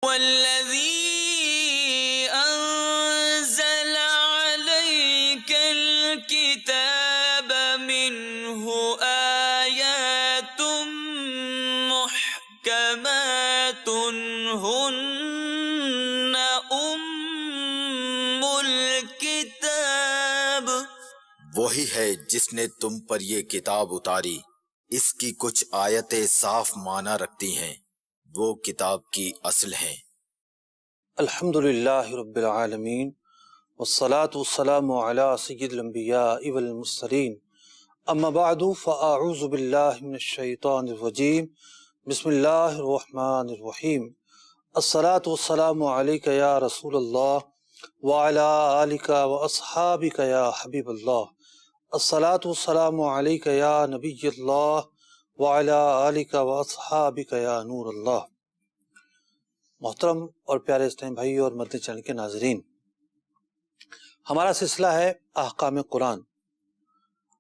والذی انزل علیک الکتاب منہ آیات محکمات ہن ام الکتاب، وہی ہے جس نے تم پر یہ کتاب اتاری، اس کی کچھ آیتیں صاف معنی رکھتی ہیں، وہ کتاب کی اصل ہیں۔ الحمدللہ رب العالمین والصلاة والسلام علی سید الانبیاء والمرسلین، اما بعد فاعوذ باللہ من الشیطان الرجیم، بسم اللہ الرحمن الرحیم۔ الصلاة والسلام علیک یا رسول اللہ وعلی آلک واصحابک یا حبیب اللہ۔ الصلاة والسلام علیک یا نبی اللہ وعلی آلک واصحابک یا نور اللہ۔ محترم اور پیارے اسلام بھائی اور مدنی چینل کے ناظرین، ہمارا سلسلہ ہے احکام قرآن۔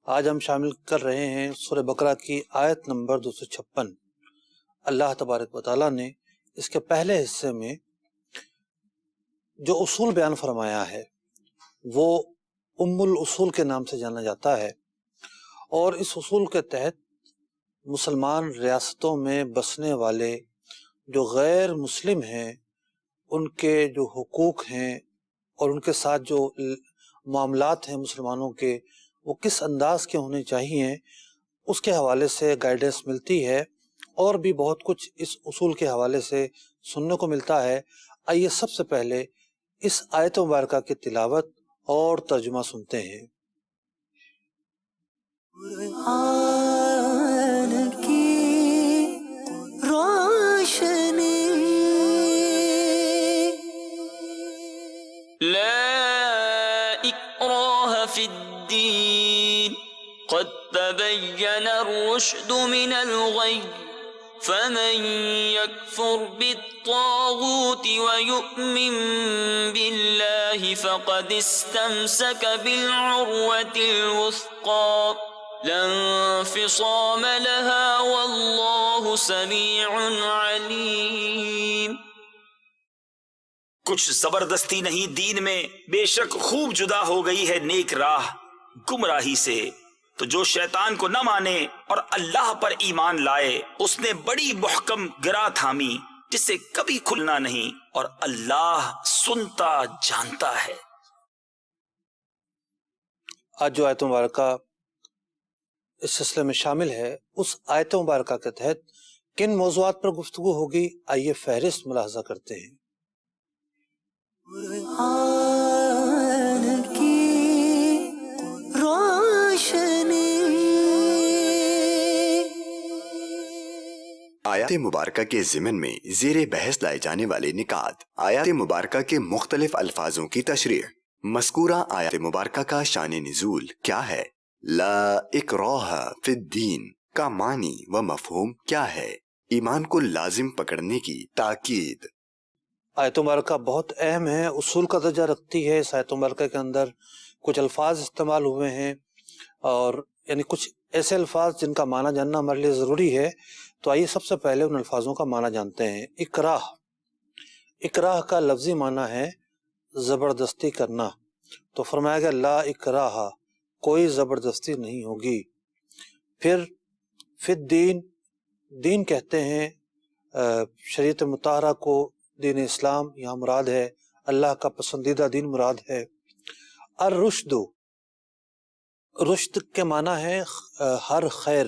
آج ہم شامل کر رہے ہیں سورہ بقرہ کی آیت نمبر 256۔ اللہ تبارک و تعالیٰ نے اس کے پہلے حصے میں جو اصول بیان فرمایا ہے وہ ام الاصول کے نام سے جانا جاتا ہے، اور اس اصول کے تحت مسلمان ریاستوں میں بسنے والے جو غیر مسلم ہیں ان کے جو حقوق ہیں اور ان کے ساتھ جو معاملات ہیں مسلمانوں کے، وہ کس انداز کے ہونے چاہیے، اس کے حوالے سے گائیڈنس ملتی ہے، اور بھی بہت کچھ اس اصول کے حوالے سے سننے کو ملتا ہے۔ آئیے سب سے پہلے اس آیت مبارکہ کی تلاوت اور ترجمہ سنتے ہیں۔ قرآن کی روشنی، لا اکراہ فی الدین، قد تبین الرشد من الغی، فمن یکفر بالطاغوت ویؤمن باللہ فقد استمسک بالعروة الوثقی لا انفصام لها واللہ سمیع علیم۔ کچھ زبردستی نہیں دین میں، بے شک خوب جدا ہو گئی ہے نیک راہ گمراہی سے۔ تو جو شیطان کو نہ مانے اور اللہ پر ایمان لائے، اس نے بڑی محکم گرا تھامی جسے کبھی کھلنا نہیں، اور اللہ سنتا جانتا ہے۔ آج جو آیت مبارکہ اس سلسلے میں شامل ہے، اس آیت مبارکہ کے تحت کن موضوعات پر گفتگو ہوگی، آئیے فہرست ملاحظہ کرتے ہیں۔ قرآن کی روشنی، آیات مبارکہ کے ضمن میں زیر بحث لائے جانے والے نکات، آیات مبارکہ کے مختلف الفاظوں کی تشریح، مذکورہ آیات مبارکہ کا شان نزول کیا ہے، لا اکراہ فی الدین کا معنی و مفہوم کیا ہے، ایمان کو لازم پکڑنے کی تاکید۔ آیت مبارکہ بہت اہم ہے، اصول کا درجہ رکھتی ہے۔ اس آیت مبارکہ کے اندر کچھ الفاظ استعمال ہوئے ہیں، اور یعنی کچھ ایسے الفاظ جن کا معنی جاننا ہمارے لیے ضروری ہے۔ تو آئیے سب سے پہلے ان الفاظوں کا معنی جانتے ہیں۔ اکراہ، اکراہ کا لفظی معنی ہے زبردستی کرنا، تو فرمایا گیا لا اکراہ، کوئی زبردستی نہیں ہوگی۔ پھر فی الدین، دین کہتے ہیں شریعت مطہرہ کو، دین اسلام یہاں مراد ہے، اللہ کا پسندیدہ دین مراد ہے۔ الرشد، رشد کے معنی ہے ہر خیر،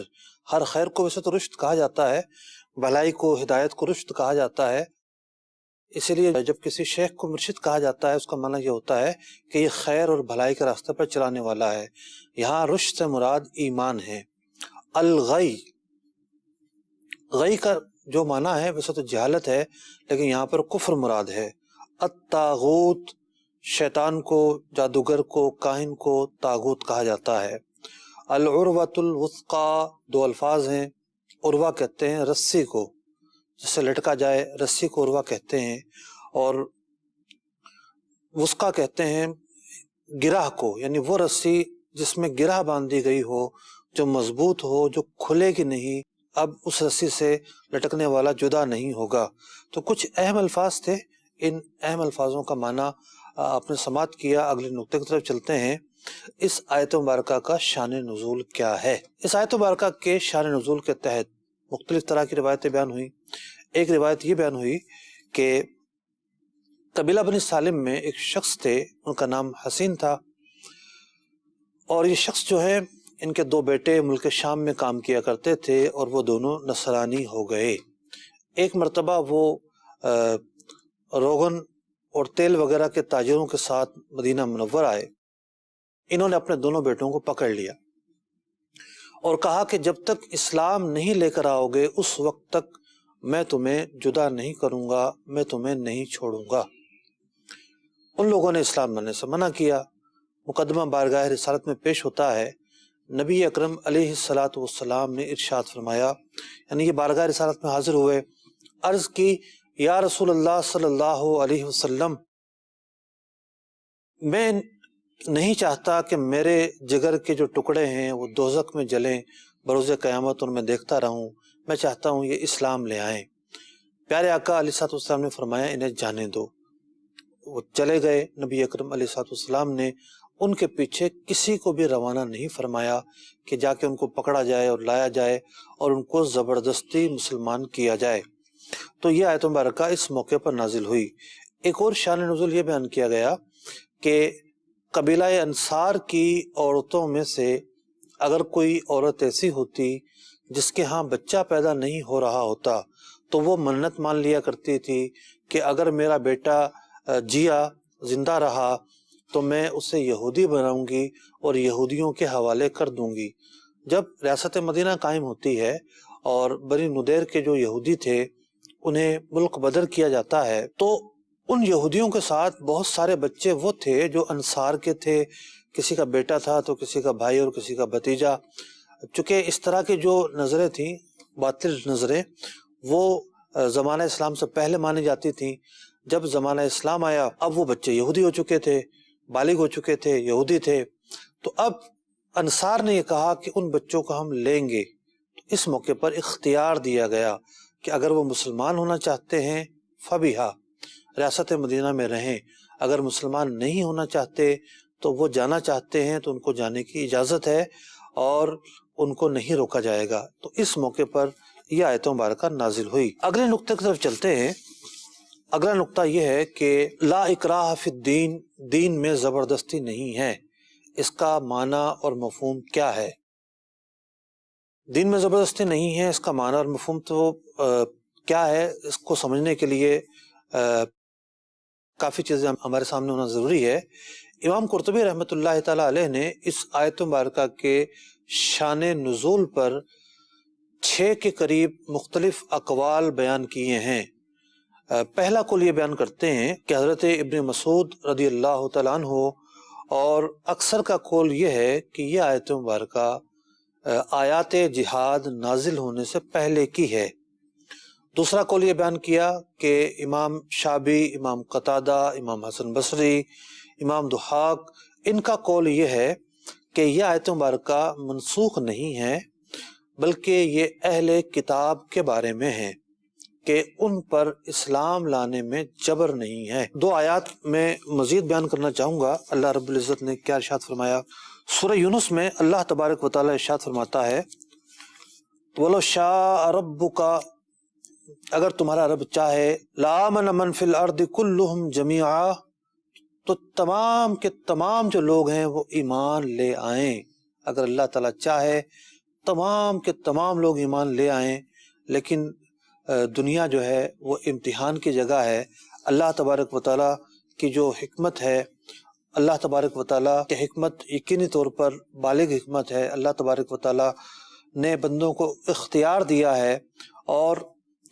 ہر خیر کو ویسے تو رشد کہا جاتا ہے، بھلائی کو، ہدایت کو رشد کہا جاتا ہے۔ اسی لیے جب کسی شیخ کو مرشد کہا جاتا ہے، اس کا معنی یہ ہوتا ہے کہ یہ خیر اور بھلائی کے راستے پر چلانے والا ہے۔ یہاں رشد سے مراد ایمان ہے۔ الغی، غی کا جو معنی ہے ویسے تو جہالت ہے، لیکن یہاں پر کفر مراد ہے۔ الطاغوت، شیطان کو، جادوگر کو، کاہن کو طاغوت کہا جاتا ہے۔ العروۃ الوثقی، دو الفاظ ہیں، عروہ کہتے ہیں رسی کو، جس سے لٹکا جائے، رسی کو عروہ کہتے ہیں، اور وثقی کہتے ہیں گرہ کو، یعنی وہ رسی جس میں گرہ باندھی گئی ہو، جو مضبوط ہو، جو کھلے گی نہیں، اب اس رسی سے لٹکنے والا جدا نہیں ہوگا۔ تو کچھ اہم الفاظ تھے، ان اہم الفاظوں کا معنی آپ نے سماعت کیا۔ اگلے نقطے کی طرف چلتے ہیں، اس آیت مبارکہ کا شان نزول کیا ہے؟ اس آیت مبارکہ کے شان نزول کے تحت مختلف طرح کی روایتیں بیان ہوئی۔ ایک روایت یہ بیان ہوئی کہ قبیلہ بنی سالم میں ایک شخص تھے، ان کا نام حسین تھا، اور یہ شخص جو ہے، ان کے 2 بیٹے ملک شام میں کام کیا کرتے تھے اور وہ دونوں نصرانی ہو گئے۔ ایک مرتبہ وہ روغن اور تیل وغیرہ کے تاجروں کے ساتھ مدینہ منور آئے۔ انہوں نے اپنے دونوں بیٹوں کو پکڑ لیا اور کہا کہ جب تک اسلام نہیں لے کر آؤ گے اس وقت تک میں تمہیں جدا نہیں کروں گا، میں تمہیں نہیں چھوڑوں گا۔ ان لوگوں نے اسلام لانے سے منع کیا۔ مقدمہ بارگاہ رسالت میں پیش ہوتا ہے، نبی اکرم علیہ الصلاۃ والسلام نے ارشاد فرمایا، یعنی یہ بارگاہ رسالت میں حاضر ہوئے، عرض کی، یا رسول اللہ صلی اللہ علیہ وسلم، میں نہیں چاہتا کہ میرے جگر کے جو ٹکڑے ہیں وہ دوزخ میں جلیں، بروز قیامت ان میں دیکھتا رہوں، میں چاہتا ہوں یہ اسلام لے آئیں۔ پیارے آقا علیہ الصلوۃ والسلام نے فرمایا انہیں جانے دو۔ وہ چلے گئے۔ نبی اکرم علیہ الصلوۃ والسلام نے ان کے پیچھے کسی کو بھی روانہ نہیں فرمایا کہ جا کے ان کو پکڑا جائے اور لایا جائے اور ان کو زبردستی مسلمان کیا جائے۔ تو یہ آیت مبارکہ اس موقع پر نازل ہوئی۔ ایک اور شان نزول یہ بیان کیا گیا کہ قبیلہ انصار کی عورتوں میں سے اگر کوئی عورت ایسی ہوتی جس کے ہاں بچہ پیدا نہیں ہو رہا ہوتا تو وہ منت مان لیا کرتی تھی کہ اگر میرا بیٹا جیا، زندہ رہا، تو میں اسے یہودی بناؤں گی اور یہودیوں کے حوالے کر دوں گی۔ جب ریاست مدینہ قائم ہوتی ہے اور بنی نضیر کے جو یہودی تھے انہیں ملک بدر کیا جاتا ہے، تو ان یہودیوں کے ساتھ بہت سارے بچے وہ تھے جو انصار کے تھے، کسی کا بیٹا تھا تو کسی کا بھائی اور کسی کا بھتیجا۔ چونکہ اس طرح کی جو نظریں تھیں، باطل نظریں، وہ زمانہ اسلام سے پہلے مانی جاتی تھیں۔ جب زمانہ اسلام آیا اب وہ بچے یہودی ہو چکے تھے، بالغ ہو چکے تھے، یہودی تھے، تو اب انصار نے یہ کہا کہ ان بچوں کو ہم لیں گے۔ اس موقع پر اختیار دیا گیا کہ اگر وہ مسلمان ہونا چاہتے ہیں فبیہا، ریاست مدینہ میں رہیں، اگر مسلمان نہیں ہونا چاہتے تو وہ جانا چاہتے ہیں تو ان کو جانے کی اجازت ہے اور ان کو نہیں روکا جائے گا۔ تو اس موقع پر یہ آیت مبارکہ نازل ہوئی۔ اگلے نقطے کی طرف چلتے ہیں۔ اگلا نقطہ یہ ہے کہ لا اکراہ فی الدین، دین میں زبردستی نہیں ہے۔ اس کا معنی اور مفہوم کیا ہے؟ دین میں زبردستی نہیں ہے، اس کا معنی اور مفہوم تو کیا ہے، اس کو سمجھنے کے لیے کافی چیزیں ہمارے سامنے ہونا ضروری ہے۔ امام قرطبی رحمۃ اللہ تعالی علیہ نے اس آیت مبارکہ کے شان نزول پر 6 کے قریب مختلف اقوال بیان کیے ہیں۔ پہلا قول یہ بیان کرتے ہیں کہ حضرت ابن مسعود رضی اللہ تعالیٰ عنہ، اور اکثر کا قول یہ ہے کہ یہ آیت مبارکہ آیات جہاد نازل ہونے سے پہلے کی ہے۔ دوسرا قول یہ بیان کیا کہ امام شعبی، امام قتادہ، امام حسن بصری، امام ضحاک، ان کا قول یہ ہے کہ یہ آیت مبارکہ منسوخ نہیں ہے بلکہ یہ اہل کتاب کے بارے میں ہے کہ ان پر اسلام لانے میں جبر نہیں ہے۔ 2 آیات میں مزید بیان کرنا چاہوں گا۔ اللہ رب العزت نے کیا ارشاد فرمایا؟ سورہ یونس میں اللہ تبارک و تعالی ارشاد فرماتا ہے، وَلَوْ شَاءَ رَبُّكَ، اگر تمہارا رب چاہے، لَآمَنَ مَنْ فِي الْأَرْضِ كُلُّهُمْ جَمِيعًا، تو تمام کے تمام جو لوگ ہیں وہ ایمان لے آئیں۔ اگر اللہ تعالیٰ چاہے تمام کے تمام لوگ ایمان لے آئیں، لیکن دنیا جو ہے وہ امتحان کی جگہ ہے۔ اللہ تبارک و تعالیٰ کی جو حکمت ہے، اللہ تبارک و تعالیٰ کی حکمت یقینی طور پر بالغ حکمت ہے۔ اللہ تبارک و تعالیٰ نے بندوں کو اختیار دیا ہے، اور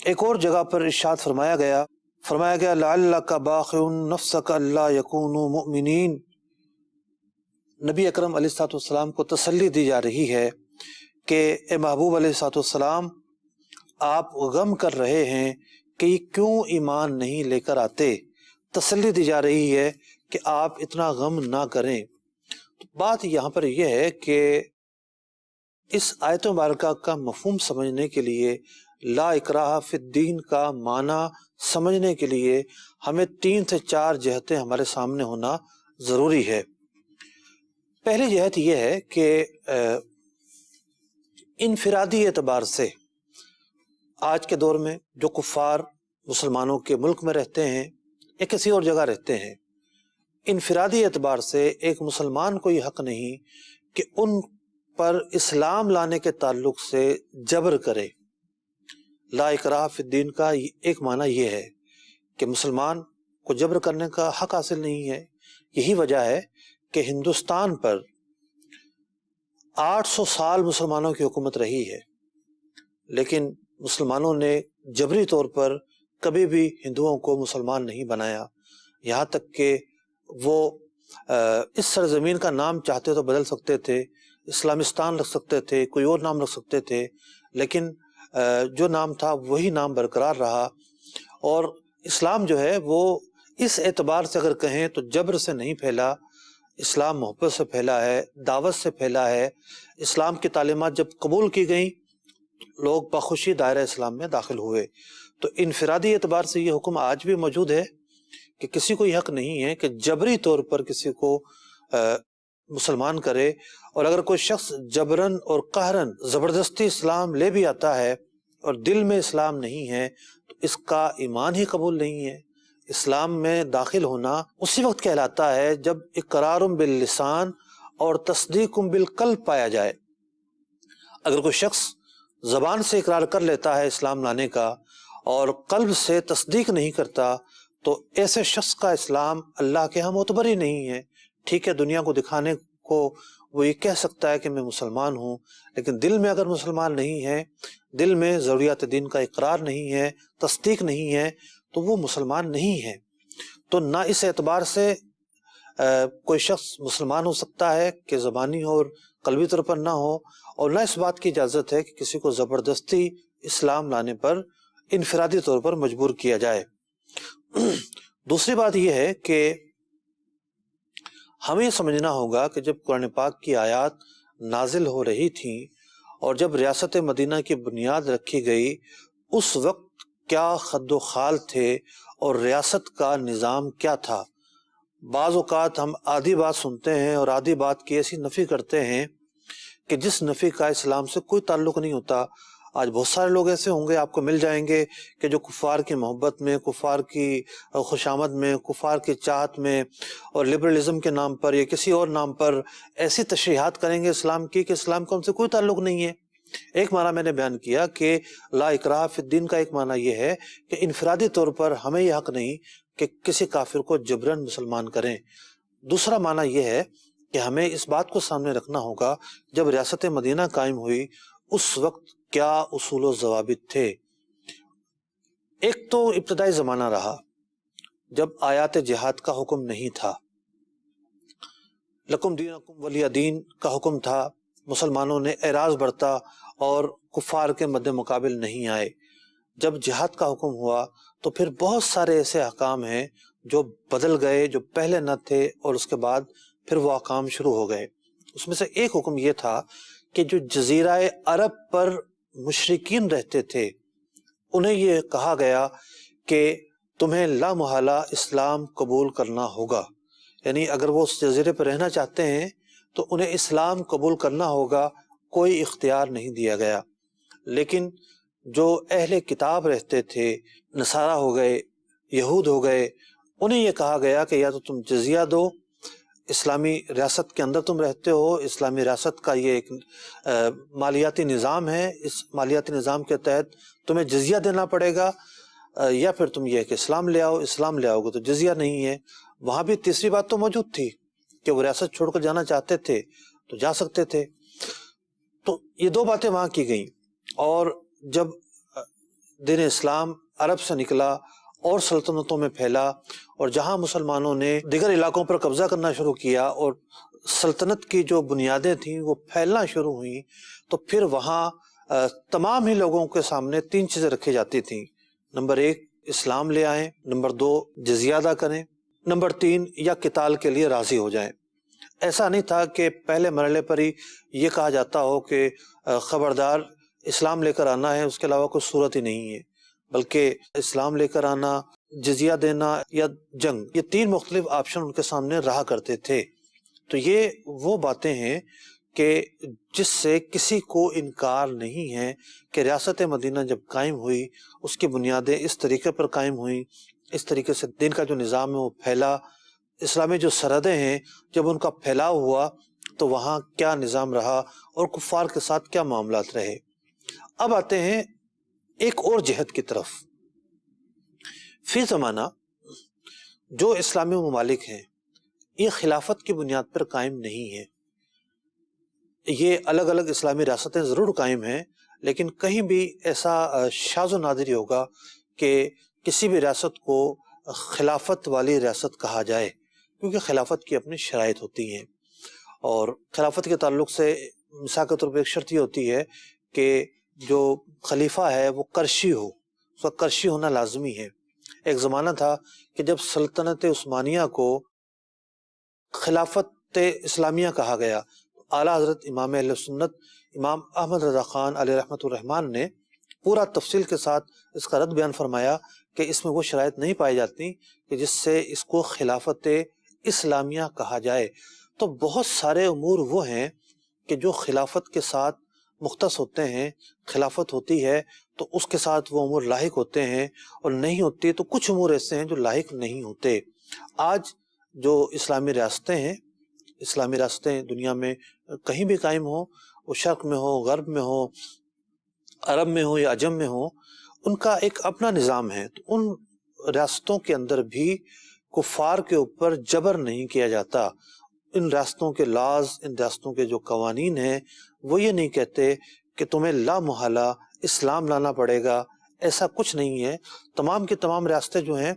ایک اور جگہ پر ارشاد فرمایا گیا لَعَلَّكَ بَاخِعٌ نَفْسَكَ أَلَّا يَكُونُوا مُؤْمِنِينَ۔ نبی اکرم علیہ الصلوۃ والسلام کو تسلی دی جا رہی ہے کہ اے محبوب علیہ الصلوۃ والسلام، آپ غم کر رہے ہیں کہ یہ کیوں ایمان نہیں لے کر آتے۔ تسلی دی جا رہی ہے کہ آپ اتنا غم نہ کریں۔ بات یہاں پر یہ ہے کہ اس آیت مبارکہ کا مفہوم سمجھنے کے لیے، لا اکراہ فی الدین کا معنی سمجھنے کے لیے ہمیں 3 سے 4 جہتیں ہمارے سامنے ہونا ضروری ہے۔ پہلی جہت یہ ہے کہ انفرادی اعتبار سے آج کے دور میں جو کفار مسلمانوں کے ملک میں رہتے ہیں یا کسی اور جگہ رہتے ہیں، انفرادی اعتبار سے ایک مسلمان کو یہ حق نہیں کہ ان پر اسلام لانے کے تعلق سے جبر کرے۔ لا اکراہ فی الدین کا ایک معنی یہ ہے کہ مسلمان کو جبر کرنے کا حق حاصل نہیں ہے۔ یہی وجہ ہے کہ ہندوستان پر 800 سال مسلمانوں کی حکومت رہی ہے، لیکن مسلمانوں نے جبری طور پر کبھی بھی ہندوؤں کو مسلمان نہیں بنایا، یہاں تک کہ وہ اس سرزمین کا نام چاہتے تو بدل سکتے تھے، اسلامستان رکھ سکتے تھے، کوئی اور نام رکھ سکتے تھے، لیکن جو نام تھا وہی نام برقرار رہا۔ اور اسلام جو ہے وہ اس اعتبار سے اگر کہیں تو جبر سے نہیں پھیلا، اسلام محبت سے پھیلا ہے، دعوت سے پھیلا ہے۔ اسلام کی تعلیمات جب قبول کی گئیں لوگ بخوشی دائرہ اسلام میں داخل ہوئے۔ تو انفرادی اعتبار سے یہ حکم آج بھی موجود ہے کہ کسی کو یہ حق نہیں ہے کہ جبری طور پر کسی کو مسلمان کرے، اور اگر کوئی شخص جبرن اور قہرن زبردستی اسلام لے بھی آتا ہے اور دل میں اسلام نہیں ہے تو اس کا ایمان ہی قبول نہیں ہے۔ اسلام میں داخل ہونا اسی وقت کہلاتا ہے جب اقرار باللسان اور تصدیق بالقلب پایا جائے۔ اگر کوئی شخص زبان سے اقرار کر لیتا ہے اسلام لانے کا اور قلب سے تصدیق نہیں کرتا تو ایسے شخص کا اسلام اللہ کے ہاں معتبر ہی نہیں ہے۔ ٹھیک ہے، دنیا کو دکھانے کو وہ یہ کہہ سکتا ہے کہ میں مسلمان ہوں، لیکن دل میں اگر مسلمان نہیں ہے، دل میں ضروریات دین کا اقرار نہیں ہے، تصدیق نہیں ہے، تو وہ مسلمان نہیں ہے۔ تو نہ اس اعتبار سے کوئی شخص مسلمان ہو سکتا ہے کہ زبانی اور قلبی طور پر نہ ہو، اور نہ اس بات کی اجازت ہے کہ کسی کو زبردستی اسلام لانے پر انفرادی طور پر مجبور کیا جائے۔ دوسری بات یہ ہے کہ ہمیں سمجھنا ہوگا کہ جب قرآن پاک کی آیات نازل ہو رہی تھیں اور جب ریاست مدینہ کی بنیاد رکھی گئی، اس وقت کیا خد و خال تھے اور ریاست کا نظام کیا تھا۔ بعض اوقات ہم آدھی بات سنتے ہیں اور آدھی بات کی ایسی نفی کرتے ہیں کہ جس نفی کا اسلام سے کوئی تعلق نہیں ہوتا۔ آج بہت سارے لوگ ایسے ہوں گے، آپ کو مل جائیں گے کہ جو کفار کی محبت میں، کفار کی خوشامد میں، کفار کی چاہت میں اور لبرلزم کے نام پر یا کسی اور نام پر ایسی تشریحات کریں گے اسلام کی کہ اسلام کا ان سے کوئی تعلق نہیں ہے۔ ایک معنی میں نے بیان کیا کہ لا اکراہ فی الدین کا ایک معنی یہ ہے کہ انفرادی طور پر ہمیں یہ حق نہیں کہ کسی کافر کو جبرن مسلمان کریں۔ دوسرا معنی یہ ہے کہ ہمیں اس بات کو سامنے رکھنا ہوگا جب ریاست مدینہ قائم ہوئی اس وقت کیا اصول و ضوابط تھے۔ ایک تو ابتدائی زمانہ رہا جب آیات جہاد کا حکم نہیں تھا، لکم دینکم ولی دین کا حکم تھا، مسلمانوں نے اعراض برتا اور کفار کے مد مقابل نہیں آئے۔ جب جہاد کا حکم ہوا تو پھر بہت سارے ایسے احکام ہیں جو بدل گئے، جو پہلے نہ تھے، اور اس کے بعد پھر وہ احکام شروع ہو گئے۔ اس میں سے ایک حکم یہ تھا کہ جو جزیرہ عرب پر مشرکین رہتے تھے انہیں یہ کہا گیا کہ تمہیں لا محالہ اسلام قبول کرنا ہوگا، یعنی اگر وہ اس جزیرے پر رہنا چاہتے ہیں تو انہیں اسلام قبول کرنا ہوگا، کوئی اختیار نہیں دیا گیا۔ لیکن جو اہل کتاب رہتے تھے، نصارہ ہو گئے، یہود ہو گئے، انہیں یہ کہا گیا کہ یا تو تم جزیہ دو، اسلامی ریاست کے اندر تم رہتے ہو، اسلامی ریاست کا یہ ایک مالیاتی نظام ہے، اس مالیاتی نظام کے تحت تمہیں جزیہ دینا پڑے گا، یا پھر تم یہ کہ اسلام لے آؤ، اسلام لے آؤ گے تو جزیہ نہیں ہے۔ وہاں بھی تیسری بات تو موجود تھی کہ وہ ریاست چھوڑ کر جانا چاہتے تھے تو جا سکتے تھے۔ تو یہ دو باتیں وہاں کی گئیں، اور جب دین اسلام عرب سے نکلا اور سلطنتوں میں پھیلا، اور جہاں مسلمانوں نے دیگر علاقوں پر قبضہ کرنا شروع کیا اور سلطنت کی جو بنیادیں تھیں وہ پھیلنا شروع ہوئیں، تو پھر وہاں تمام ہی لوگوں کے سامنے 3 چیزیں رکھی جاتی تھیں۔ نمبر 1 اسلام لے آئیں، نمبر 2 جزیہ ادا کریں، نمبر 3 یا قتال کے لیے راضی ہو جائیں۔ ایسا نہیں تھا کہ پہلے مرحلے پر ہی یہ کہا جاتا ہو کہ خبردار اسلام لے کر آنا ہے، اس کے علاوہ کوئی صورت ہی نہیں ہے، بلکہ اسلام لے کر آنا، جزیہ دینا یا جنگ، یہ تین مختلف آپشن ان کے سامنے رہا کرتے تھے۔ تو یہ وہ باتیں ہیں کہ جس سے کسی کو انکار نہیں ہے کہ ریاست مدینہ جب قائم ہوئی، اس کی بنیادیں اس طریقے پر قائم ہوئیں، اس طریقے سے دین کا جو نظام ہے وہ پھیلا، اسلامی جو سرحدیں ہیں جب ان کا پھیلاؤ ہوا تو وہاں کیا نظام رہا اور کفار کے ساتھ کیا معاملات رہے۔ اب آتے ہیں ایک اور جہت کی طرف۔ فی زمانہ جو اسلامی ممالک ہیں یہ خلافت کی بنیاد پر قائم نہیں ہے، یہ الگ الگ اسلامی ریاستیں ضرور قائم ہیں، لیکن کہیں بھی ایسا شاذ و نادر ہی ہوگا کہ کسی بھی ریاست کو خلافت والی ریاست کہا جائے، کیونکہ خلافت کی اپنی شرائط ہوتی ہیں، اور خلافت کے تعلق سے مثال کے طور پر ایک شرط یہ ہوتی ہے کہ جو خلیفہ ہے وہ قرشی ہو، اس کا قرشی ہونا لازمی ہے۔ ایک زمانہ تھا کہ جب سلطنت عثمانیہ کو خلافت اسلامیہ کہا گیا، اعلیٰ حضرت امام اہل سنت امام احمد رضا خان علیہ رحمۃ الرحمن نے پورا تفصیل کے ساتھ اس کا رد بیان فرمایا کہ اس میں وہ شرائط نہیں پائی جاتی کہ جس سے اس کو خلافت اسلامیہ کہا جائے۔ تو بہت سارے امور وہ ہیں کہ جو خلافت کے ساتھ مختص ہوتے ہیں، خلافت ہوتی ہے تو اس کے ساتھ وہ امور لاحق ہوتے ہیں، اور نہیں ہوتی تو کچھ امور ایسے ہیں جو لاحق نہیں ہوتے۔ آج جو اسلامی ریاستیں ہیں، اسلامی ریاستیں دنیا میں کہیں بھی قائم ہوں، وہ شرق میں ہو، غرب میں ہو، عرب میں ہو یا عجم میں ہو، ان کا ایک اپنا نظام ہے۔ تو ان ریاستوں کے اندر بھی کفار کے اوپر جبر نہیں کیا جاتا۔ ان ریاستوں کے لاز، ان ریاستوں کے جو قوانین ہیں وہ یہ نہیں کہتے کہ تمہیں لا محالہ اسلام لانا پڑے گا، ایسا کچھ نہیں ہے۔ تمام کی تمام ریاستیں جو ہیں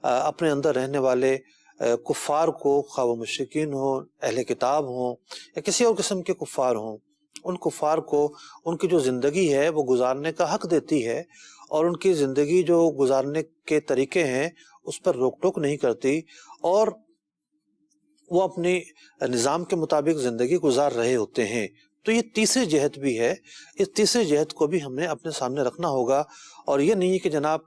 اپنے اندر رہنے والے کفار کو، خواہ وہ مشرکین ہوں، اہل کتاب ہوں یا کسی اور قسم کے کفار ہوں، ان کفار کو ان کی جو زندگی ہے وہ گزارنے کا حق دیتی ہے، اور ان کی زندگی جو گزارنے کے طریقے ہیں اس پر روک ٹوک نہیں کرتی، اور وہ اپنی نظام کے مطابق زندگی گزار رہے ہوتے ہیں۔ تو یہ تیسری جہت بھی ہے، اس تیسری جہت کو بھی ہم نے اپنے سامنے رکھنا ہوگا، اور یہ نہیں ہے کہ جناب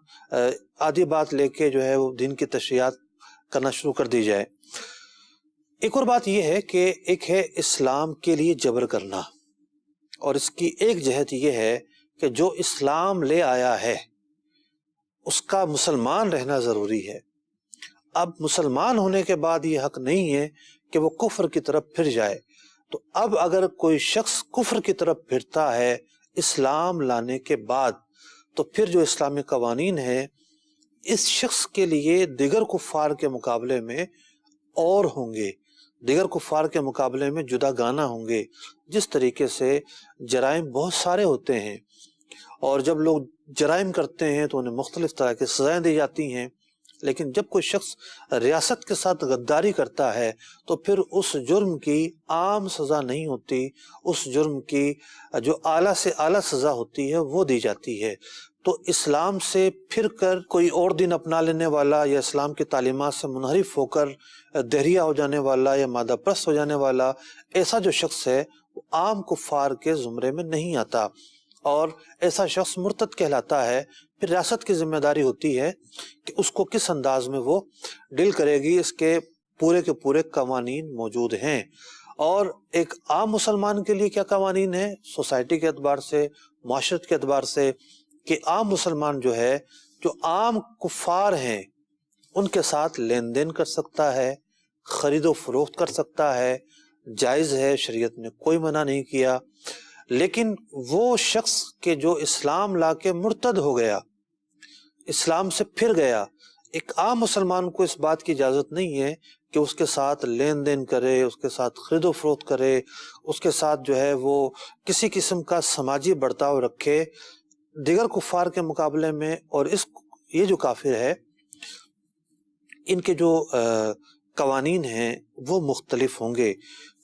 آدھی بات لے کے جو ہے وہ دین کی تشریحات کرنا شروع کر دی جائے۔ ایک اور بات یہ ہے کہ ایک ہے اسلام کے لیے جبر کرنا، اور اس کی ایک جہت یہ ہے کہ جو اسلام لے آیا ہے اس کا مسلمان رہنا ضروری ہے۔ اب مسلمان ہونے کے بعد یہ حق نہیں ہے کہ وہ کفر کی طرف پھر جائے۔ تو اب اگر کوئی شخص کفر کی طرف پھرتا ہے اسلام لانے کے بعد، تو پھر جو اسلامی قوانین ہیں اس شخص کے لیے دیگر کفار کے مقابلے میں اور ہوں گے، دیگر کفار کے مقابلے میں جدا گانا ہوں گے۔ جس طریقے سے جرائم بہت سارے ہوتے ہیں، اور جب لوگ جرائم کرتے ہیں تو انہیں مختلف طرح کی سزائیں دی جاتی ہیں، لیکن جب کوئی شخص ریاست کے ساتھ غداری کرتا ہے تو پھر اس جرم کی عام سزا نہیں ہوتی، اس جرم کی جو اعلیٰ سے اعلیٰ سزا ہوتی ہے وہ دی جاتی ہے۔ تو اسلام سے پھر کر کوئی اور دین اپنا لینے والا یا اسلام کی تعلیمات سے منحرف ہو کر دہریہ ہو جانے والا یا مادہ پرست ہو جانے والا، ایسا جو شخص ہے وہ عام کفار کے زمرے میں نہیں آتا، اور ایسا شخص مرتد کہلاتا ہے۔ پھر ریاست کی ذمہ داری ہوتی ہے کہ اس کو کس انداز میں وہ ڈیل کرے گی، اس کے پورے قوانین موجود ہیں۔ اور ایک عام مسلمان کے لیے کیا قوانین ہیں سوسائٹی کے اعتبار سے، معاشرت کے اعتبار سے، کہ عام مسلمان جو ہے، جو عام کفار ہیں ان کے ساتھ لین دین کر سکتا ہے، خرید و فروخت کر سکتا ہے، جائز ہے، شریعت نے کوئی منع نہیں کیا۔ لیکن وہ شخص کہ جو اسلام لا کے مرتد ہو گیا، اسلام سے پھر گیا، ایک عام مسلمان کو اس بات کی اجازت نہیں ہے کہ اس کے ساتھ لین دین کرے، اس کے ساتھ خرید و فروخت کرے، اس کے ساتھ جو ہے وہ کسی قسم کا سماجی برتاؤ رکھے دیگر کفار کے مقابلے میں۔ اور یہ جو کافر ہے ان کے جو قوانین ہیں وہ مختلف ہوں گے۔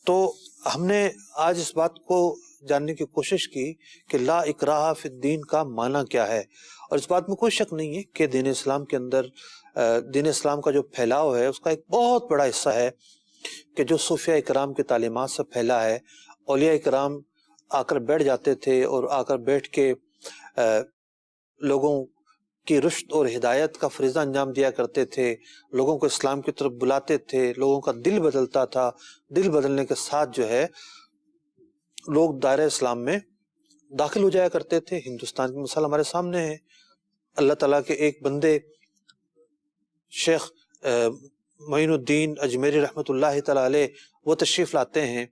تو ہم نے آج اس بات کو جاننے کی کوشش کی کہ لا اکراہ فی الدین کا معنی کیا ہے، اور اس بات میں کوئی شک نہیں ہے کہ دین اسلام کے اندر دین اسلام کا جو پھیلاؤ ہے اس کا ایک بہت بڑا حصہ ہے کہ جو صوفیہ اکرام کی تعلیمات سے پھیلا ہے. اولیاء اکرام آ کر بیٹھ جاتے تھے اور آ کر بیٹھ کے لوگوں کی رشد اور ہدایت کا فریضہ انجام دیا کرتے تھے، لوگوں کو اسلام کی طرف بلاتے تھے، لوگوں کا دل بدلتا تھا. دل بدلنے کے ساتھ جو ہے لوگ دائرہ اسلام میں داخل ہو جایا کرتے تھے. ہندوستان کی مثال ہمارے سامنے ہے. اللہ تعالیٰ کے ایک بندے شیخ معین الدین اجمیری رحمۃ اللہ تعالیٰ علیہ وہ تشریف لاتے ہیں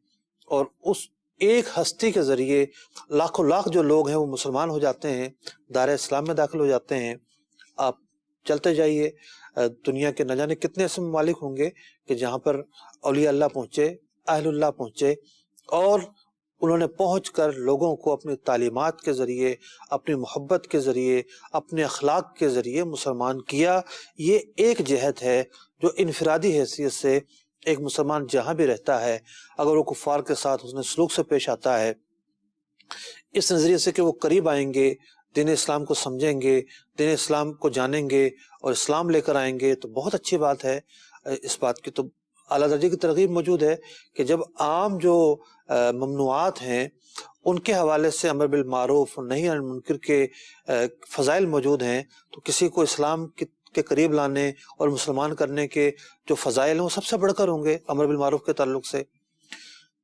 اور اس ایک ہستی کے ذریعے لاکھوں لاکھ جو لوگ ہیں وہ مسلمان ہو جاتے ہیں، دائرہ اسلام میں داخل ہو جاتے ہیں. آپ چلتے جائیے، دنیا کے نہ جانے کتنے ایسے ممالک ہوں گے کہ جہاں پر اولیاء اللہ پہنچے، اہل اللہ پہنچے، اور انہوں نے پہنچ کر لوگوں کو اپنی تعلیمات کے ذریعے، اپنی محبت کے ذریعے، اپنے اخلاق کے ذریعے مسلمان کیا. یہ ایک جہت ہے جو انفرادی حیثیت سے ایک مسلمان جہاں بھی رہتا ہے، اگر وہ کفار کے ساتھ حسن سلوک سے پیش آتا ہے، اس نظریے سے کہ وہ قریب آئیں گے، دین اسلام کو سمجھیں گے، دین اسلام کو جانیں گے اور اسلام لے کر آئیں گے، تو بہت اچھی بات ہے. اس بات کی تو اعلیٰ درجے کی ترغیب موجود ہے کہ جب عام جو ممنوعات ہیں ان کے حوالے سے امر بالمعروف اور نہی عن المنکر کے فضائل موجود ہیں، تو کسی کو اسلام کے قریب لانے اور مسلمان کرنے کے جو فضائل ہیں وہ سب سے بڑھ کر ہوں گے امر بالمعروف کے تعلق سے.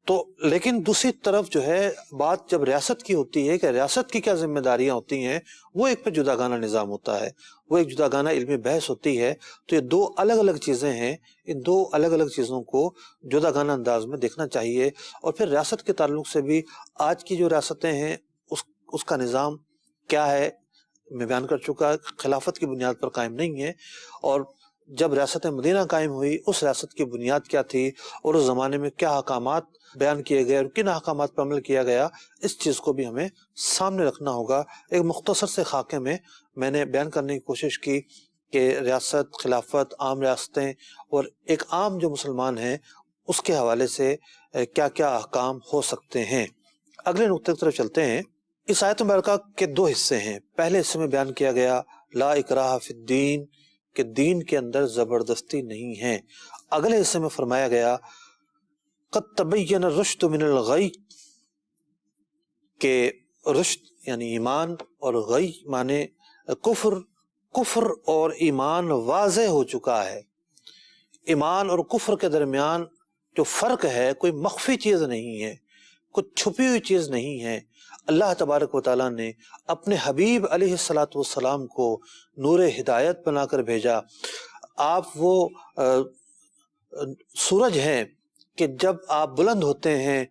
تو لیکن دوسری طرف جو ہے بات جب ریاست کی ہوتی ہے کہ ریاست کی کیا ذمہ داریاں ہوتی ہیں، وہ ایک پہ جداگانہ نظام ہوتا ہے، وہ ایک جداگانہ علمی بحث ہوتی ہے. تو یہ دو الگ الگ چیزیں ہیں، ان دو الگ الگ چیزوں کو جداگانہ انداز میں دیکھنا چاہیے. اور پھر ریاست کے تعلق سے بھی آج کی جو ریاستیں ہیں اس کا نظام کیا ہے، میں بیان کر چکا، خلافت کی بنیاد پر قائم نہیں ہے. اور جب ریاست مدینہ قائم ہوئی اس ریاست کی بنیاد کیا تھی اور اس زمانے میں کیا احکامات بیان کیے گئے اور کن احکامات پر عمل کیا گیا، اس چیز کو بھی ہمیں سامنے رکھنا ہوگا. ایک مختصر سے خاکے میں نے بیان کرنے کی کوشش کی کہ ریاست، خلافت، عام ریاستیں اور ایک عام جو مسلمان ہیں اس کے حوالے سے کیا کیا احکام ہو سکتے ہیں. اگلے نقطے کی طرف چلتے ہیں. اس آیت مبارکہ کے دو حصے ہیں. پہلے حصے میں بیان کیا گیا لا اکراہ فی الدین، کہ دین کے اندر زبردستی نہیں ہے. اگلے حصے میں فرمایا گیا قد تبین الرشد من الغی، کہ رشد یعنی ایمان اور غی مانے کفر اور ایمان واضح ہو چکا ہے. ایمان اور کفر کے درمیان جو فرق ہے کوئی مخفی چیز نہیں ہے، کوئی چھپی ہوئی چیز نہیں ہے. اللہ تبارک و تعالیٰ نے اپنے حبیب علیہ الصلاۃ والسلام کو نور ہدایت بنا کر بھیجا. آپ وہ سورج ہیں کہ جب آپ بلند ہوتے ہیں،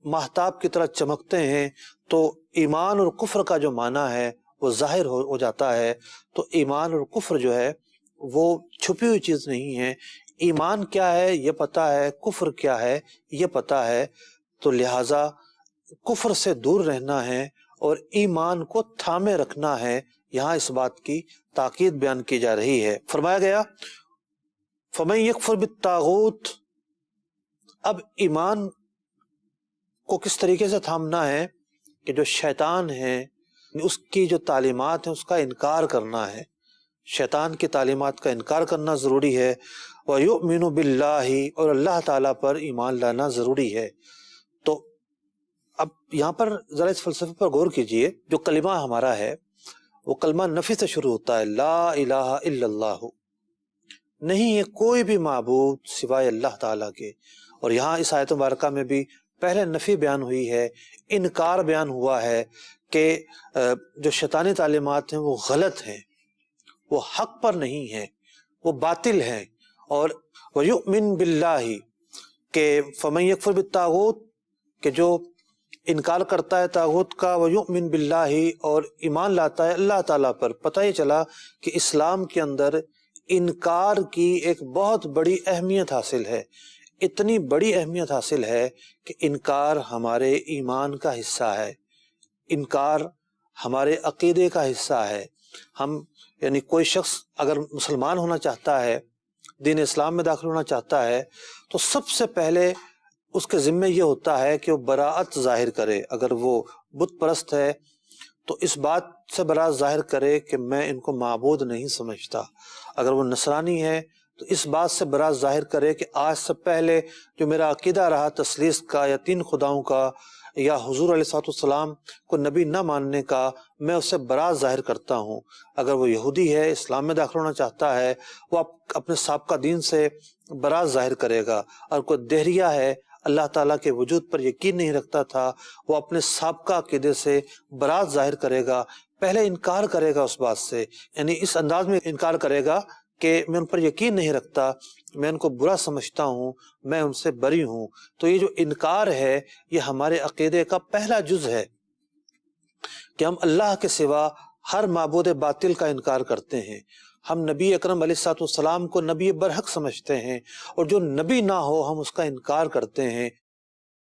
ماہتاب کی طرح چمکتے ہیں، تو ایمان اور کفر کا جو معنی ہے وہ ظاہر ہو جاتا ہے. تو ایمان اور کفر جو ہے وہ چھپی ہوئی چیز نہیں ہے. ایمان کیا ہے یہ پتا ہے، کفر کیا ہے یہ پتا ہے. تو لہٰذا کفر سے دور رہنا ہے اور ایمان کو تھامے رکھنا ہے. یہاں اس بات کی تاکید بیان کی جا رہی ہے. فرمایا گیا فَمَن يَكْفُرْ بِالطَّاغُوتِ، اب ایمان کو کس طریقے سے تھامنا ہے کہ جو شیطان ہے اس کی جو تعلیمات ہیں اس کا انکار کرنا ہے. شیطان کی تعلیمات کا انکار کرنا ضروری ہے. وَيُؤْمِنُ بِاللَّهِ، اور اللہ تعالیٰ پر ایمان لانا ضروری ہے. تو اب یہاں پر ذرا اس فلسفے پر غور کیجئے. جو کلمہ ہمارا ہے وہ کلمہ نفی سے شروع ہوتا ہے، لا الہ الا اللہ، نہیں ہے کوئی بھی معبود سوائے اللہ تعالیٰ کے. اور یہاں اس آیت مبارکہ میں بھی پہلے نفی بیان ہوئی ہے، انکار بیان ہوا ہے کہ جو شیطانی تعلیمات ہیں وہ غلط ہیں، وہ حق پر نہیں ہیں، وہ باطل ہیں. اور وَيُؤْمِن بِاللَّهِ، کہ فَمَن يَكْفُرْ بِالطَّاغُوتِ، کہ جو انکار کرتا ہے طاغوت کا، وَيُؤْمِن بِاللَّهِ، اور ایمان لاتا ہے اللہ تعالیٰ پر. پتہ ہی چلا کہ اسلام کے اندر انکار کی ایک بہت بڑی اہمیت حاصل ہے. اتنی بڑی اہمیت حاصل ہے کہ انکار ہمارے ایمان کا حصہ ہے، انکار ہمارے عقیدے کا حصہ ہے. ہم یعنی کوئی شخص اگر مسلمان ہونا چاہتا ہے، دین اسلام میں داخل ہونا چاہتا ہے، تو سب سے پہلے اس کے ذمہ یہ ہوتا ہے کہ وہ براءت ظاہر کرے. اگر وہ بت پرست ہے تو اس بات سے براءت ظاہر کرے کہ میں ان کو معبود نہیں سمجھتا. اگر وہ نصرانی ہے تو اس بات سے براز ظاہر کرے کہ آج سے پہلے جو میرا عقیدہ رہا تثلیث کا یا 3 خداؤں کا یا حضور علیہ الصلوۃ والسلام کو نبی نہ ماننے کا، میں اس سے براز ظاہر کرتا ہوں۔ اگر وہ یہودی ہے، اسلام میں داخل ہونا چاہتا ہے، وہ اپنے سابقہ دین سے براز ظاہر کرے گا، اور کوئی دہریہ ہے، اللہ تعالیٰ کے وجود پر یقین نہیں رکھتا تھا، وہ اپنے سابقہ عقیدے سے براز ظاہر کرے گا، پہلے انکار کرے گا اس بات سے، یعنی اس انداز میں انکار کرے گا کہ میں ان پر یقین نہیں رکھتا، میں ان کو برا سمجھتا ہوں، میں ان سے بری ہوں۔ تو یہ جو انکار ہے یہ ہمارے عقیدے کا پہلا جز ہے کہ ہم اللہ کے سوا ہر معبود باطل کا انکار کرتے ہیں۔ ہم نبی اکرم علیہ الصلوۃ والسلام کو نبی برحق سمجھتے ہیں، اور جو نبی نہ ہو ہم اس کا انکار کرتے ہیں۔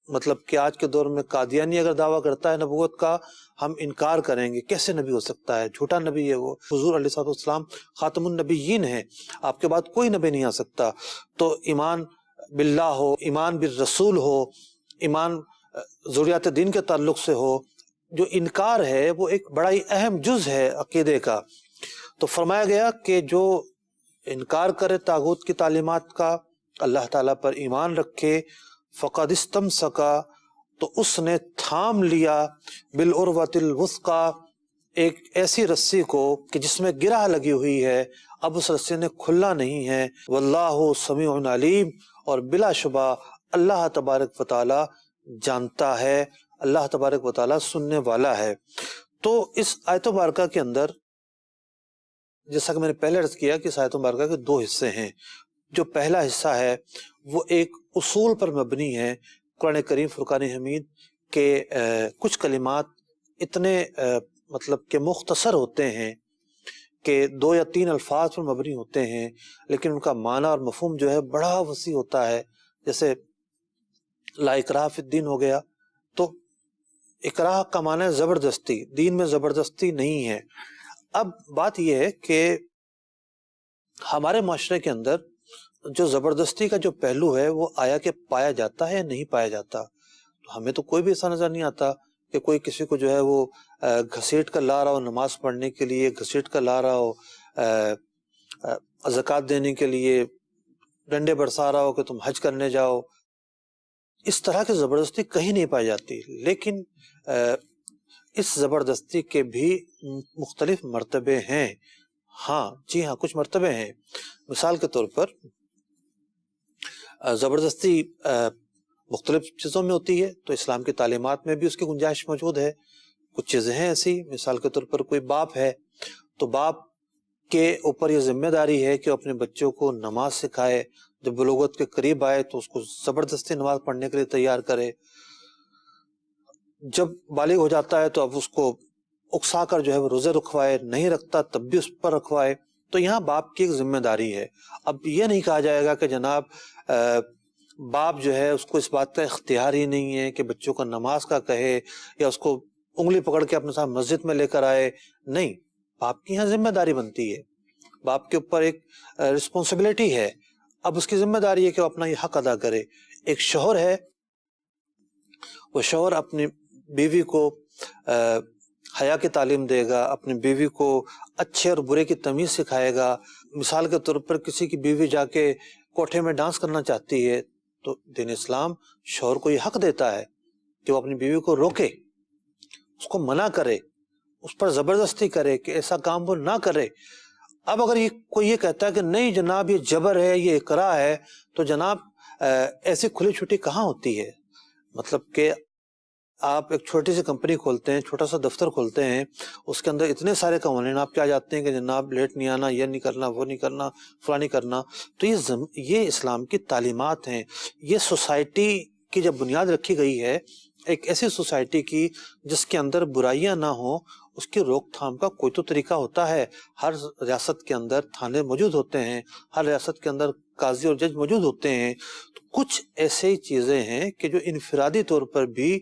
مطلب کہ آج کے دور میں قادیانی اگر دعویٰ کرتا ہے نبوت کا، ہم انکار کریں گے، کیسے نبی ہو سکتا ہے، جھوٹا نبی ہے وہ۔ حضور علیہ الصلوۃ والسلام خاتم النبیین ہیں، آپ کے بعد کوئی نبی نہیں آ سکتا۔ تو ایمان باللہ ہو، ایمان بالرسول ہو، ایمان ضروریات دین کے تعلق سے ہو، جو انکار ہے وہ ایک بڑا ہی اہم جز ہے عقیدے کا۔ تو فرمایا گیا کہ جو انکار کرے طاغوت کی تعلیمات کا، اللہ تعالیٰ پر ایمان رکھے، فقد استمسکا، تو اس نے تھام لیا بالعروۃ الوثقی، ایک ایسی رسی کو کہ جس میں گرہ لگی ہوئی ہے، اب اس رسی نے کھلنا نہیں ہے۔ واللہ سمیع علیم، اور بلا شبہ اللہ تبارک و تعالی جانتا ہے، اللہ تبارک و تعالی سننے والا ہے۔ تو اس آیت مبارکہ کے اندر، جیسا کہ میں نے پہلے عرض کیا کہ اس آیت مبارکہ کے 2 حصے ہیں۔ جو پہلا حصہ ہے وہ ایک اصول پر مبنی ہے، قرآن کریم فرقان حمید کے کچھ کلمات اتنے مطلب کہ مختصر ہوتے ہیں کہ 2 یا 3 الفاظ پر مبنی ہوتے ہیں، لیکن ان کا معنی اور مفہوم جو ہے بڑا وسیع ہوتا ہے۔ جیسے لا اکراہ فی الدین ہو گیا، تو اکراہ کا معنی ہے زبردستی، دین میں زبردستی نہیں ہے۔ اب بات یہ ہے کہ ہمارے معاشرے کے اندر جو زبردستی کا جو پہلو ہے وہ آیا کہ پایا جاتا ہے یا نہیں پایا جاتا۔ ہمیں تو کوئی بھی ایسا نظر نہیں آتا کہ کوئی کسی کو جو ہے وہ گھسیٹ کر لا رہا ہو نماز پڑھنے کے لیے، گھسیٹ کر لا رہا ہو زکوٰۃ دینے کے لیے، ڈنڈے برسا رہا ہو کہ تم حج کرنے جاؤ۔ اس طرح کی زبردستی کہیں نہیں پائی جاتی، لیکن اس زبردستی کے بھی مختلف مرتبے ہیں۔ ہاں جی ہاں، کچھ مرتبے ہیں۔ مثال کے طور پر زبردستی مختلف چیزوں میں ہوتی ہے، تو اسلام کی تعلیمات میں بھی اس کی گنجائش موجود ہے۔ کچھ چیزیں ہیں ایسی، مثال کے طور پر کوئی باپ ہے تو باپ کے اوپر یہ ذمہ داری ہے کہ وہ اپنے بچوں کو نماز سکھائے، جب بلوغت کے قریب آئے تو اس کو زبردستی نماز پڑھنے کے لیے تیار کرے، جب بالغ ہو جاتا ہے تو اب اس کو اکسا کر جو ہے وہ روزے رکھوائے، نہیں رکھتا تب بھی اس پر رکھوائے۔ تو یہاں باپ کی ایک ذمہ داری ہے۔ اب یہ نہیں کہا جائے گا کہ جناب باپ جو ہے اس کو اس بات کا اختیار ہی نہیں ہے کہ بچوں کو نماز کا کہے یا اس کو انگلی پکڑ کے اپنے ساتھ مسجد میں لے کر آئے، نہیں، باپ کی یہاں ذمہ داری بنتی ہے، باپ کے اوپر ایک رسپانسبلٹی ہے۔ اب اس کی ذمہ داری ہے کہ وہ اپنا یہ حق ادا کرے۔ ایک شوہر ہے، وہ شوہر اپنی بیوی کو حیا کی تعلیم دے گا، اپنی بیوی کو اچھے اور برے کی تمیز سکھائے گا۔ مثال کے طور پر کسی کی بیوی جا کے کوٹھے میں ڈانس کرنا چاہتی ہے تو دین اسلام شوہر کو یہ حق دیتا ہے کہ وہ اپنی بیوی کو روکے، اس کو منع کرے، اس پر زبردستی کرے کہ ایسا کام وہ نہ کرے۔ اب اگر کوئی یہ کہتا ہے کہ نہیں جناب یہ جبر ہے، یہ اکراہ ہے، تو جناب ایسی کھلی چھٹی کہاں ہوتی ہے؟ مطلب کہ آپ ایک چھوٹی سی کمپنی کھولتے ہیں، چھوٹا سا دفتر کھولتے ہیں، اس کے اندر اتنے سارے قوانین آپ کیا جاتے ہیں کہ جناب لیٹ نہیں آنا، یہ نہیں کرنا، وہ نہیں کرنا، فلاں نہیں کرنا۔ تو یہ اسلام کی تعلیمات ہیں۔ یہ سوسائٹی کی جب بنیاد رکھی گئی ہے، ایک ایسی سوسائٹی کی جس کے اندر برائیاں نہ ہوں، اس کی روک تھام کا کوئی تو طریقہ ہوتا ہے۔ ہر ریاست کے اندر تھانے موجود ہوتے ہیں، ہر ریاست کے اندر قاضی اور جج موجود ہوتے ہیں۔ کچھ ایسی چیزیں ہیں کہ جو انفرادی طور پر بھی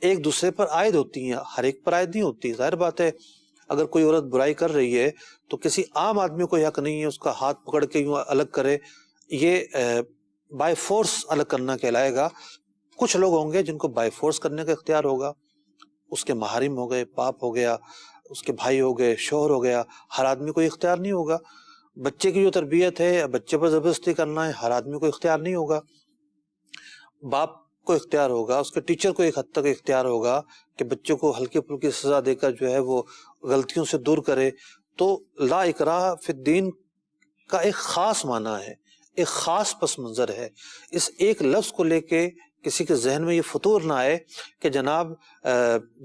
ایک دوسرے پر عائد ہوتی ہیں، ہر ایک پر عائد نہیں ہوتی۔ ظاہر بات ہے اگر کوئی عورت برائی کر رہی ہے تو کسی عام آدمی کو حق نہیں ہے اس کا ہاتھ پکڑ کے یوں الگ کرے، یہ بائی فورس الگ کرنا کہلائے گا۔ کچھ لوگ ہوں گے جن کو بائی فورس کرنے کا اختیار ہوگا، اس کے محارم ہو گئے، باپ ہو گیا، اس کے بھائی ہو گئے، شوہر ہو گیا، ہر آدمی کو اختیار نہیں ہوگا۔ بچے کی جو تربیت ہے، بچے پر زبردستی کرنا ہے، ہر آدمی کو اختیار نہیں ہوگا. باپ کو اختیار ہوگا، اس کے ٹیچر کو ایک حد تک اختیار ہوگا کہ بچوں کو ہلکی پھلکی سزا دے کر جو ہے وہ غلطیوں سے دور کرے. تو لا اکراہ فی الدین کا ایک خاص معنی ہے، ایک خاص پس منظر ہے. اس ایک لفظ کو لے کے کسی کے ذہن میں یہ فطور نہ آئے کہ جناب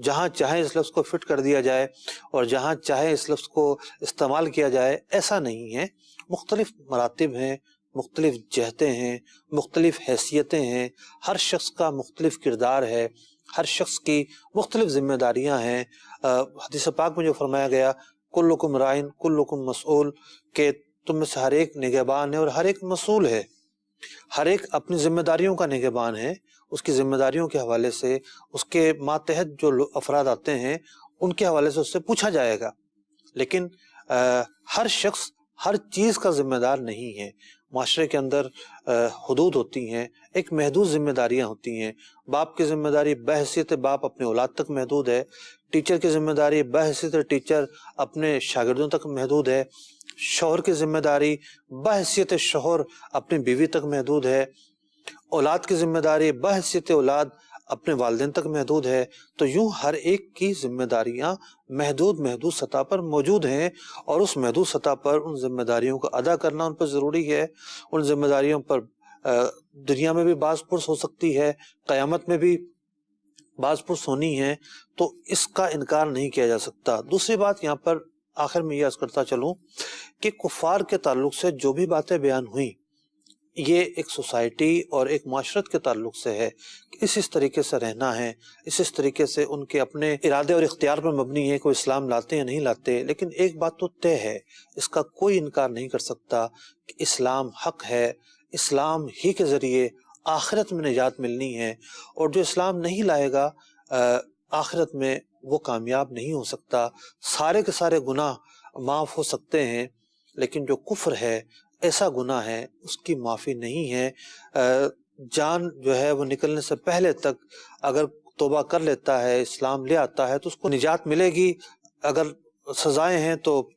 جہاں چاہے اس لفظ کو فٹ کر دیا جائے اور جہاں چاہے اس لفظ کو استعمال کیا جائے. ایسا نہیں ہے. مختلف مراتب ہیں، مختلف جہتیں ہیں، مختلف حیثیتیں ہیں، ہر شخص کا مختلف کردار ہے، ہر شخص کی مختلف ذمہ داریاں ہیں. حدیث پاک میں جو فرمایا گیا کلکم رائن کلکم مسئول، کہ تم میں سے ہر ایک نگہبان ہے اور ہر ایک مسئول ہے. ہر ایک اپنی ذمہ داریوں کا نگہبان ہے. اس کی ذمہ داریوں کے حوالے سے اس کے ماتحت جو افراد آتے ہیں ان کے حوالے سے اس سے پوچھا جائے گا. لیکن ہر شخص ہر چیز کا ذمہ دار نہیں ہے. معاشرے کے اندر حدود ہوتی ہیں، ایک محدود ذمہ داریاں ہوتی ہیں. باپ کی ذمہ داری بحیثیت باپ اپنے اولاد تک محدود ہے. ٹیچر کی ذمہ داری بحیثیت ٹیچر اپنے شاگردوں تک محدود ہے. شوہر کی ذمہ داری بحیثیت شوہر اپنی بیوی تک محدود ہے. اولاد کی ذمہ داری بحیثیت اولاد اپنے والدین تک محدود ہے. تو یوں ہر ایک کی ذمہ داریاں محدود سطح پر موجود ہیں، اور اس محدود سطح پر ان ذمہ داریوں کو ادا کرنا ان پر ضروری ہے. ان ذمہ داریوں پر دنیا میں بھی باز پرس ہو سکتی ہے، قیامت میں بھی باز پرس ہونی ہے. تو اس کا انکار نہیں کیا جا سکتا. دوسری بات یہاں پر آخر میں یہ عرض کرتا چلوں کہ کفار کے تعلق سے جو بھی باتیں بیان ہوئیں یہ ایک سوسائٹی اور ایک معاشرت کے تعلق سے ہے کہ اس طریقے سے رہنا ہے، اس طریقے سے ان کے اپنے ارادے اور اختیار پر مبنی ہے کوئی اسلام لاتے یا نہیں لاتے. لیکن ایک بات تو طے ہے، اس کا کوئی انکار نہیں کر سکتا کہ اسلام حق ہے. اسلام ہی کے ذریعے آخرت میں نجات ملنی ہے، اور جو اسلام نہیں لائے گا آخرت میں وہ کامیاب نہیں ہو سکتا. سارے کے سارے گناہ معاف ہو سکتے ہیں، لیکن جو کفر ہے ایسا گناہ ہے اس کی معافی نہیں ہے. جان جو ہے وہ نکلنے سے پہلے تک اگر توبہ کر لیتا ہے، اسلام لے آتا ہے تو اس کو نجات ملے گی. اگر سزائیں ہیں تو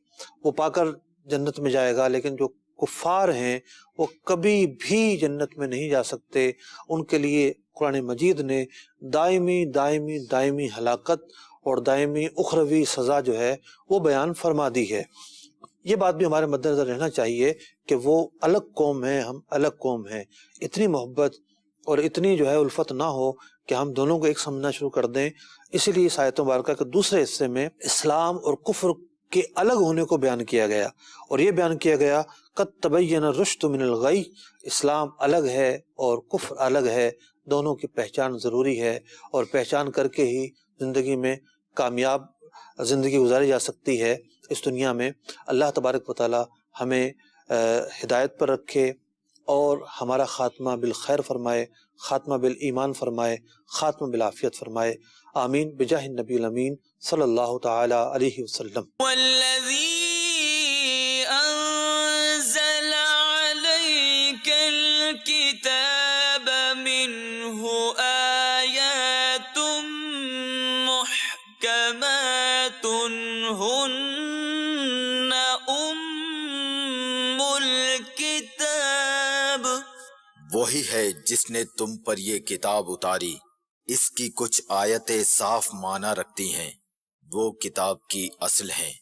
وہ پا کر جنت میں جائے گا. لیکن جو کفار ہیں وہ کبھی بھی جنت میں نہیں جا سکتے. ان کے لیے قرآن مجید نے دائمی ہلاکت اور دائمی اخروی سزا جو ہے وہ بیان فرما دی ہے. یہ بات بھی ہمارے مد نظر رہنا چاہیے کہ وہ الگ قوم ہے، ہم الگ قوم ہیں. اتنی محبت اور اتنی جو ہے الفت نہ ہو کہ ہم دونوں کو ایک سمجھنا شروع کر دیں. اسی لیے اس آیت مبارکہ کے دوسرے حصے میں اسلام اور کفر کے الگ ہونے کو بیان کیا گیا، اور یہ بیان کیا گیا قد تبین الرشد من الغی. اسلام الگ ہے اور کفر الگ ہے، دونوں کی پہچان ضروری ہے، اور پہچان کر کے ہی زندگی میں کامیاب زندگی گزاری جا سکتی ہے اس دنیا میں. اللہ تبارک و تعالی ہمیں ہدایت پر رکھے اور ہمارا خاتمہ بالخیر فرمائے، خاتمہ بالایمان فرمائے، خاتمہ بالعافیت فرمائے. آمین بجاہ النبی الامین صلی اللہ تعالی علیہ وسلم. والذي أنزل عليك الكتاب منه آيات محكمات هن أم الكتاب. وہی ہے جس نے تم پر یہ کتاب اتاری، اس کی کچھ آیتیں صاف معنی رکھتی ہیں، وہ کتاب کی اصل ہیں.